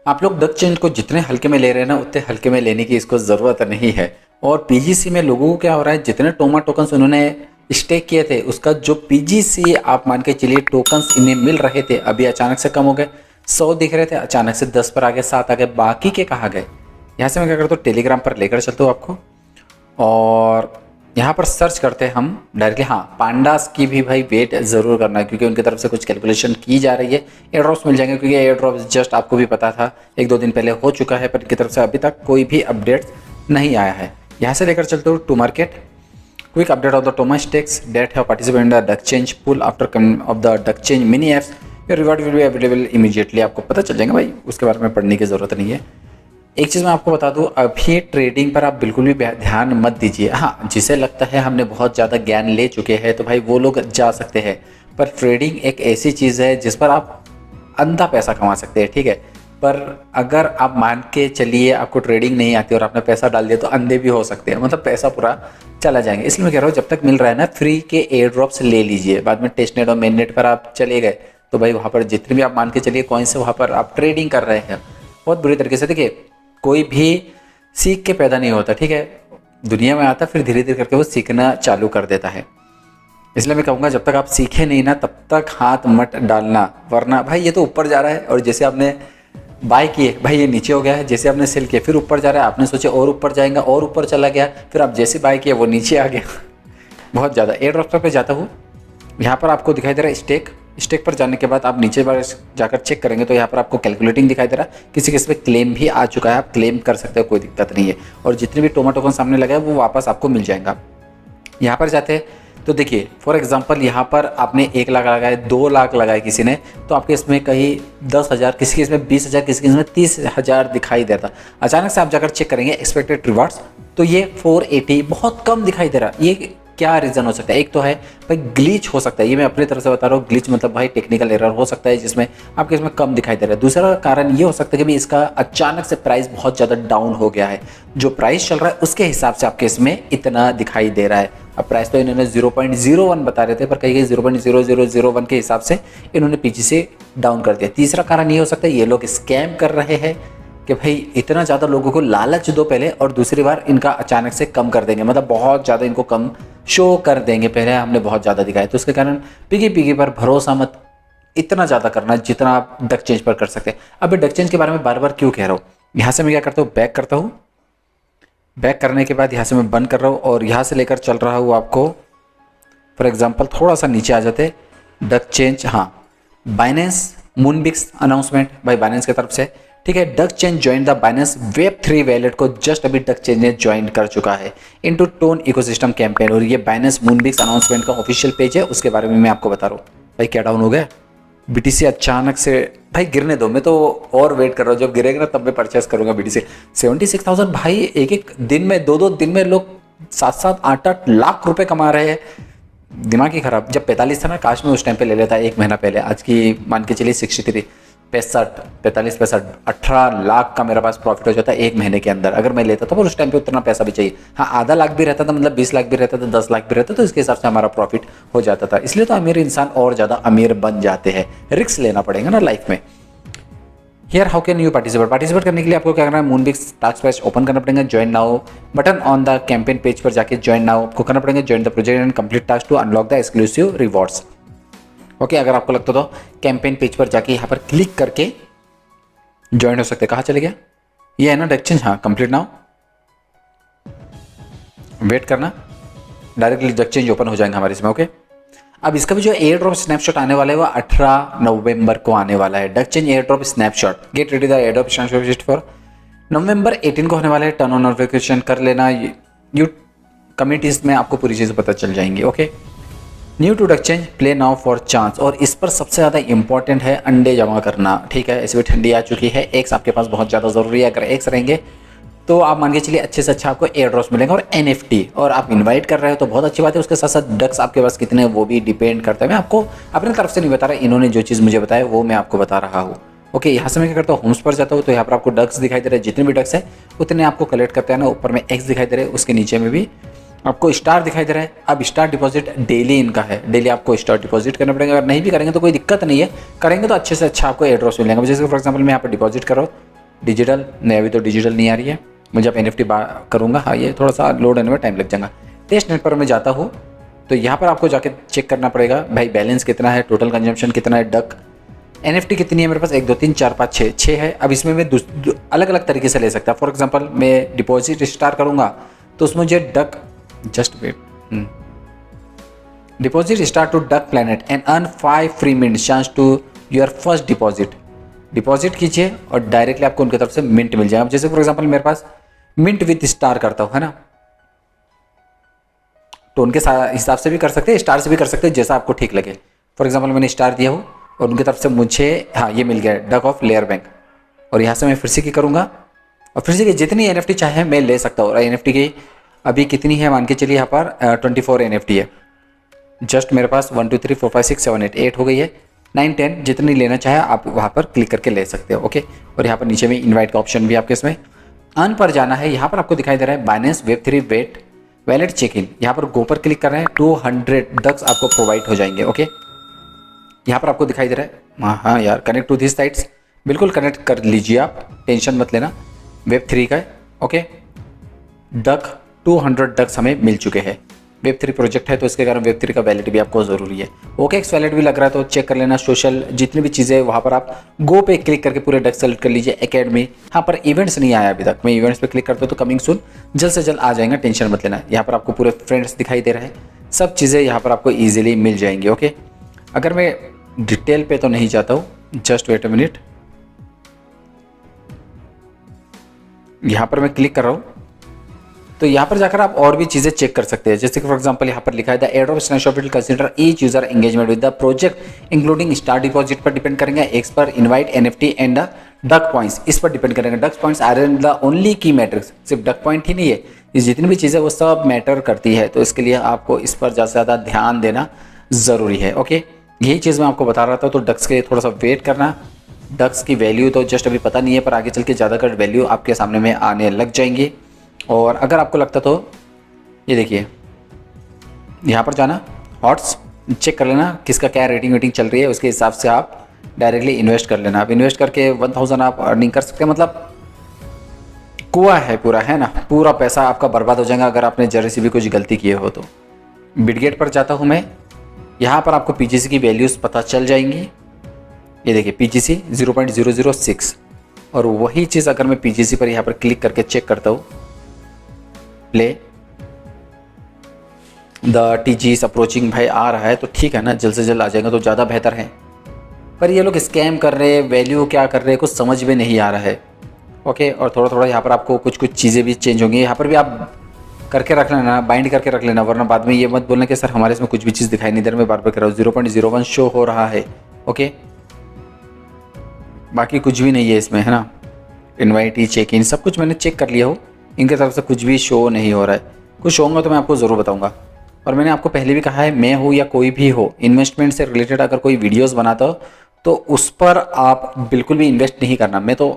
आप लोग duck change को जितने हल्के में ले रहे हैं ना, उतने हल्के में लेने की इसको ज़रूरत नहीं है। और पीजीसी में लोगों को क्या हो रहा है, जितने टोमा टोकन्स उन्होंने स्टेक किए थे, उसका जो पीजीसी आप मान के चलिए टोकन्स इन्हें मिल रहे थे, अभी अचानक से कम हो गए। 100 दिख रहे थे, अचानक से 10 पर आ गए, 7 आ गए, बाकी के कहाँ गए। यहाँ से मैं क्या करता हूँ, टेलीग्राम पर लेकर चलता हूँ आपको, और यहाँ पर सर्च करते हैं हम डायरेक्टली। हाँ, पांडास की भी भाई वेट ज़रूर करना है, क्योंकि उनकी तरफ से कुछ कैलकुलेशन की जा रही है। एयर ड्रॉप्स मिल जाएंगे, क्योंकि एयर ड्रॉप्स जस्ट आपको भी पता था 1-2 दिन पहले हो चुका है, पर इनकी तरफ से अभी तक कोई भी अपडेट नहीं आया है। यहाँ से लेकर चलते हो Tomarket. Quick update of the Toma stakes that have participate in the Duck Chain pool after coming of the Duck Chain mini apps, your reward will be available immediately. आपको पता चल जाएगा भाई, उसके बारे में पढ़ने की ज़रूरत नहीं है। एक चीज़ मैं आपको बता दूं, अभी ट्रेडिंग पर आप बिल्कुल भी ध्यान मत दीजिए। हाँ, जिसे लगता है हमने बहुत ज़्यादा ज्ञान ले चुके हैं तो भाई वो लोग जा सकते हैं, पर ट्रेडिंग एक ऐसी चीज़ है जिस पर आप अंधा पैसा कमा सकते हैं, ठीक है। पर अगर आप मान के चलिए आपको ट्रेडिंग नहीं आती और आपने पैसा डाल दिया, तो अंधे भी हो सकते हैं, मतलब पैसा पूरा चला जाएंगे। इसलिए मैं कह रहा हूँ, जब तक मिल रहा है ना, फ्री के एयर ड्रॉप्स ले लीजिए। बाद में टेस्ट नेट और मेन नेट पर आप चले गए तो भाई वहाँ पर जितने भी आप मान के चलिए कॉइन से वहाँ पर आप ट्रेडिंग कर रहे हैं, बहुत बुरी तरीके से। देखिए, कोई भी सीख के पैदा नहीं होता, ठीक है। दुनिया में आता, फिर धीरे धीरे करके वो सीखना चालू कर देता है। इसलिए मैं कहूँगा, जब तक आप सीखे नहीं ना, तब तक हाथ मत डालना, वरना भाई ये तो ऊपर जा रहा है, और जैसे आपने बाय किए भाई ये नीचे हो गया है, जैसे आपने सेल किया फिर ऊपर जा रहा है, आपने सोचे और ऊपर जाएगा और ऊपर चला गया, फिर आप जैसे बाय किए वो नीचे आ गया। बहुत ज़्यादा। एयर ड्रॉप पे जाता हूँ, यहाँ पर आपको दिखाई दे रहा है स्टेक पर जाने के बाद आप नीचे बार जाकर चेक करेंगे तो यहाँ पर आपको कैलकुलेटिंग दिखाई दे रहा है। किसी किसी पे क्लेम भी आ चुका है, आप क्लेम कर सकते हो, कोई दिक्कत नहीं है। और जितने भी टोमा टोकन सामने लगा है वो वापस आपको मिल जाएगा। यहाँ पर जाते हैं तो देखिए, फॉर एग्जांपल यहाँ पर आपने 1 लाख लगाए, 2 लाख लगाए किसी ने, तो आपके इसमें कहीं 10,000, किसी के इसमें 20,000, किसी के इसमें 30,000 दिखाई देता। अचानक से आप जाकर चेक करेंगे एक्सपेक्टेड रिवार्ड्स, तो ये 480 बहुत कम दिखाई दे रहा। ये क्या रीज़न हो सकता है? एक तो है भाई ग्लिच हो सकता है, ये मैं अपनी तरफ से बता रहा हूँ। ग्लिच मतलब भाई टेक्निकल एरर हो सकता है, जिसमें आपके इसमें कम दिखाई दे रहा है। दूसरा कारण ये हो सकता है कि भाई इसका अचानक से प्राइस बहुत ज़्यादा डाउन हो गया है, जो प्राइस चल रहा है उसके हिसाब से आपके इसमें इतना दिखाई दे रहा है। अब प्राइस तो इन्होंने 0.01 बता रहे थे, पर कहीं कहीं 0.0001 के हिसाब से इन्होंने पीछे से डाउन कर दिया। तीसरा कारण ये हो सकता है ये लोग स्कैम कर रहे हैं कि भाई इतना ज़्यादा लोगों को लालच दो पहले, और दूसरी बार इनका अचानक से कम कर देंगे, मतलब बहुत ज़्यादा इनको कम शो कर देंगे। पहले हमने बहुत ज़्यादा दिखाया, तो उसके कारण पिगी पर भरोसा मत इतना ज़्यादा करना जितना आप डक चेंज पर कर सकते हैं। अब डक चेंज के बारे में बार बार क्यों कह रहा हूँ, यहाँ से मैं क्या करता हूँ, बैक करता हूँ। बैक करने के बाद यहाँ से मैं बंद कर रहा हूँ, और यहाँ से लेकर चल रहा हूँ आपको। फॉर एग्जाम्पल थोड़ा सा नीचे आ जाते, डक चेंज, हाँ, बाइनेंस मूनबिक्स अनाउंसमेंट भाई बाइनेंस की तरफ से, ठीक है। Duck change join the Binance Web3 wallet को जस्ट अभी डक चेंज ने ज्वाइन कर चुका है इनटू टोन इकोसिस्टम कैंपेन। और ये बाइनेंस मूनबिक्स अनाउंसमेंट का ऑफिशियल पेज है, उसके बारे में मैं आपको बता रहा हूँ। भाई क्या डाउन हो गया बीटीसी अचानक से, भाई गिरने दो, मैं तो और वेट कर रहा हूँ, जब गिरेगा ना तब मैं परचेस करूंगा बीटीसी। 76,000 भाई, एक दिन में 2-2 दिन में लोग 7-7, 8-8 लाख रुपए कमा रहे हैं। दिमाग ही खराब। जब 45 था ना, काश में उस टाइम पे ले लेता 1 महीना पहले। आज की मान के चलिए 63, 45, 18 लाख का मेरे पास प्रॉफिट हो जाता है 1 महीने के अंदर, अगर मैं लेता था। पर उस टाइम पे उतना पैसा भी चाहिए। हाँ, आधा लाख भी रहता था, मतलब 20 लाख भी रहता था, 10 लाख भी रहता, तो इसके हिसाब से हमारा प्रॉफिट हो जाता था। इसलिए तो अमीर इंसान और ज़्यादा अमीर बन जाते हैं। रिस्क लेना पड़ेगा ना लाइफ में। Here how can you participate करने के लिए आपको क्या करना है, मूनबिक्स टास्क पेज ओपन करना पड़ेगा, join now button on the campaign page पर जाके ज्वाइन नाउ आपको करना पड़ेगा, join the project and complete task to unlock the exclusive rewards. Okay, अगर आपको लगता तो कैंपेन पेज पर जाके यहाँ पर क्लिक करके ज्वाइन हो सकते। कहाँ चले गया, ये है ना डक चेंज, हाँ, कंप्लीट नाउ। वेट करना, डायरेक्टली डक चेंज ओपन हो जाएंगे हमारे इसमें। ओके, अब इसका भी जो एयर ड्रॉप स्नैपशॉट आने वाला है वो 18 नवंबर को आने वाला है। Duck change air drop snapshot, get ready the air drop snapshot for नवंबर 18 को होने वाला है। टर्न ऑन नोटिफिकेशन कर लेना, यू कम्युनिटीज में आपको पूरी चीज़ें पता चल जाएंगी। Okay, new to Duck Chain play now for chance, और इस पर सबसे ज़्यादा इंपॉर्टेंट है अंडे जमा करना, ठीक है। ऐसे भी ठंडी आ चुकी है, एक्स आपके पास बहुत ज़्यादा ज़रूरी है। अगर एक्स रहेंगे तो आप मान के चलिए अच्छे से अच्छा आपको एयर ड्रॉप्स मिलेंगे, और NFT, और आप इनवाइट कर रहे हो तो बहुत अच्छी बात है। उसके साथ साथ डक्स आपके पास कितने हैं वो भी डिपेंड करता है। मैं आपको अपनी तरफ से नहीं बता रहा, इन्होंने जो चीज़ मुझे बताया वो मैं आपको बता रहा हूँ। ओके, यहाँ से मैं क्या करता हूँ, होम्स पर जाता हूँ, तो यहाँ पर आपको डक्स दिखाई दे रहे हैं। जितने भी डक्स है उतने आपको कलेक्ट करते हैं ना। ऊपर में एक्स दिखाई दे रहे हैं, उसके नीचे में भी आपको स्टार दिखाई दे रहा है। अब स्टार डिपॉजिट डेली इनका है, डेली आपको स्टार डिपॉजिट करना पड़ेगा। अगर नहीं भी करेंगे तो कोई दिक्कत नहीं है, करेंगे तो अच्छे से अच्छा आपको एयर ड्रॉप्स मिलेंगे। जैसे फॉर एग्जांपल मैं यहाँ पर डिपॉजिट करो डिजिटल नहीं, अभी तो डिजिटल नहीं आ रही है। मैं जब NFT करूँगा, हाँ ये थोड़ा सा लोड होने में टाइम लग जाएगा। टेस्ट नेट पर मैं जाता हूँ तो यहाँ पर आपको जाके चेक करना पड़ेगा भाई बैलेंस कितना है, टोटल कंजम्पशन कितना है, डक NFT कितनी है मेरे पास, 1 2 3 4 5 6 6 है। अब इसमें मैं अलग अलग तरीके से ले सकता। फॉर एग्जांपल मैं डिपॉजिट स्टार्ट करूँगा तो उसमें मुझे Duck just wait deposit start to Duck planet and earn 5 free minute chance to your first deposit कीजिए और डायरेक्टली आपको उनकी तरफ से मिंट मिल जाएगा। जैसे फॉर एग्जांपल मेरे पास मिंट विद स्टार करता हूँ, है ना, तो उनके हिसाब से भी कर सकते हैं, स्टार से भी कर सकते हैं, जैसा आपको ठीक लगे। फॉर एग्जांपल मैंने स्टार दिया हो और उनकी तरफ से मुझे हाँ ये मिल गया डक ऑफ लेयर बैंक, और यहाँ से मैं फिर से की करूँगा और फिर से जितनी NFT चाहे मैं ले सकता हूँ। और NFT की अभी कितनी है मान के चलिए, यहाँ पर 24 NFT है। जस्ट मेरे पास 1 2 3 4 5 6 7 8 हो गई है, 9 10 जितनी लेना चाहे आप वहाँ पर क्लिक करके ले सकते हो। ओके, और यहाँ पर नीचे में इन्वाइट का ऑप्शन भी आपके इसमें अर्न पर जाना है। यहाँ पर आपको दिखाई दे रहा है Binance Web3 wallet check in, यहाँ पर गो पर क्लिक कर रहे हैं, 200 डक्स आपको प्रोवाइड हो जाएंगे। ओके, यहाँ पर आपको दिखाई दे रहा है हाँ यार कनेक्ट टू दिस साइट्स, बिल्कुल कनेक्ट कर लीजिए आप, टेंशन मत लेना। Web3 का है। ओके, डक 200 डक्स हमें मिल चुके हैं। Web3 प्रोजेक्ट है तो इसके कारण Web3 का वैलेट भी आपको ज़रूरी है। OKX वैलेट भी लग रहा है तो चेक कर लेना। सोशल जितनी भी चीज़ें वहाँ पर आप गो पे क्लिक करके पूरे डक्स सेलेक्ट कर लीजिए। एकेडमी यहाँ पर इवेंट्स नहीं आया अभी तक, मैं इवेंट्स पे क्लिक करता हूँ तो कमिंग सून जल्द से जल्द आ जाएगा, टेंशन मत लेना। यहाँ पर आपको पूरे फ्रेंड्स दिखाई दे रहे हैं, सब चीज़ें यहाँ पर आपको ईजिली मिल जाएंगी। ओके, अगर मैं डिटेल पे तो नहीं जाता हूँ, जस्ट वेट अ मिनट, यहाँ पर मैं क्लिक कर रहा हूँ तो यहाँ पर जाकर आप और भी चीज़ें चेक कर सकते हैं। जैसे कि फॉर एग्जांपल यहाँ पर लिखा है the airdrop snapshot will consider each user engagement with the project including star deposit पर डिपेंड करेंगे, एक्स पर invite NFT and Duck points इस पर डिपेंड करेंगे। Duck points are the only key metrics, सिर्फ डक पॉइंट ही नहीं है, ये जितनी भी चीज़ें वो सब मैटर करती है, तो इसके लिए आपको इस पर ज़्यादा से ज़्यादा ध्यान देना ज़रूरी है। ओके, यही चीज़ मैं आपको बता रहा था। तो डक्स के थोड़ा सा वेट करना, डक्स की वैल्यू तो जस्ट अभी पता नहीं है, पर आगे चल के ज़्यादातर वैल्यू आपके सामने में आने लग जाएंगी। और अगर आपको लगता तो ये देखिए यहाँ पर जाना, हॉट्स चेक कर लेना किसका क्या रेटिंग वेटिंग चल रही है, उसके हिसाब से आप डायरेक्टली इन्वेस्ट कर लेना। अब इन्वेस्ट करके 1000 आप अर्निंग कर सकते हैं, मतलब कुआं है पूरा, है ना, पूरा पैसा आपका बर्बाद हो जाएगा अगर आपने जरा सी भी कुछ गलती किए हो तो। बिटगेट पर जाता हूँ मैं, यहाँ पर आपको PGC की वैल्यूज़ पता चल जाएंगी। ये देखिए PGC 0.006, और वही चीज़ अगर मैं PGC पर यहाँ पर क्लिक करके चेक करता हूँ, play the TG is approaching, भाई आ रहा है तो ठीक है ना, जल्द से जल्द आ जाएगा तो ज़्यादा बेहतर है। पर ये लोग स्कैम कर रहे हैं, वैल्यू क्या कर रहे हैं, कुछ समझ में नहीं आ रहा है। ओके, और थोड़ा थोड़ा यहाँ पर आपको कुछ चीज़ें भी चेंज होंगी, यहाँ पर भी आप करके रख लेना, बाइंड करके रख लेना, वरना बाद में ये मत बोलना कि सर हमारे इसमें कुछ भी चीज़ दिखाई नहीं दे रहा। मैं बार बार कर रहा हूँ 0.01 शो हो रहा है। ओके, बाकी कुछ भी नहीं है इसमें, है ना। इनवाइट चेक इन सब कुछ मैंने चेक कर लिया हो, इनके तरफ से कुछ भी शो नहीं हो रहा है। कुछ होगा तो मैं आपको ज़रूर बताऊंगा। और मैंने आपको पहले भी कहा है, मैं हो या कोई भी हो, इन्वेस्टमेंट से रिलेटेड अगर कोई वीडियोस बनाता हो तो उस पर आप बिल्कुल भी इन्वेस्ट नहीं करना। मैं तो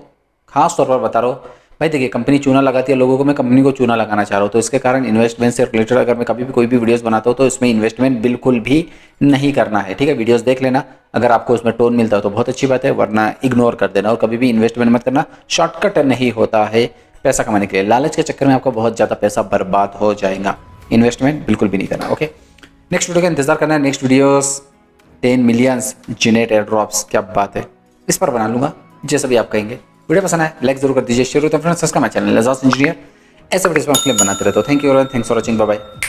खास तौर पर बता रहा हूँ भाई, देखिए कंपनी चूना लगाती है लोगों को, मैं कंपनी को चूना लगाना चाह रहा हूँ, तो इसके कारण इन्वेस्टमेंट से रिलेटेड अगर मैं कभी भी कोई भी वीडियोस बनाता हूँ तो इसमें इन्वेस्टमेंट बिल्कुल भी नहीं करना है। ठीक है, वीडियोस देख लेना, अगर आपको उसमें टोन मिलता है तो बहुत अच्छी बात है, वरना इग्नोर कर देना। और कभी भी इन्वेस्टमेंट मत करना, शॉर्टकट नहीं होता है पैसा कमाने के लिए, लालच के चक्कर में आपका बहुत ज़्यादा पैसा बर्बाद हो जाएगा। इन्वेस्टमेंट बिल्कुल भी नहीं करना। ओके, नेक्स्ट वीडियो का इंतजार करना है। Next videos 10 millions Janet air drops, क्या बात है, इस पर बना लूंगा जैसा भी आप कहेंगे। वीडियो पसंद है लाइक जरूर कर दीजिए, शेयर होता है friends, subscribe my channel Ejaz engineer, ऐसे वीडियोस में क्लिप बनाते रहता हूँ। थैंक यू और thanks for watching, bye bye.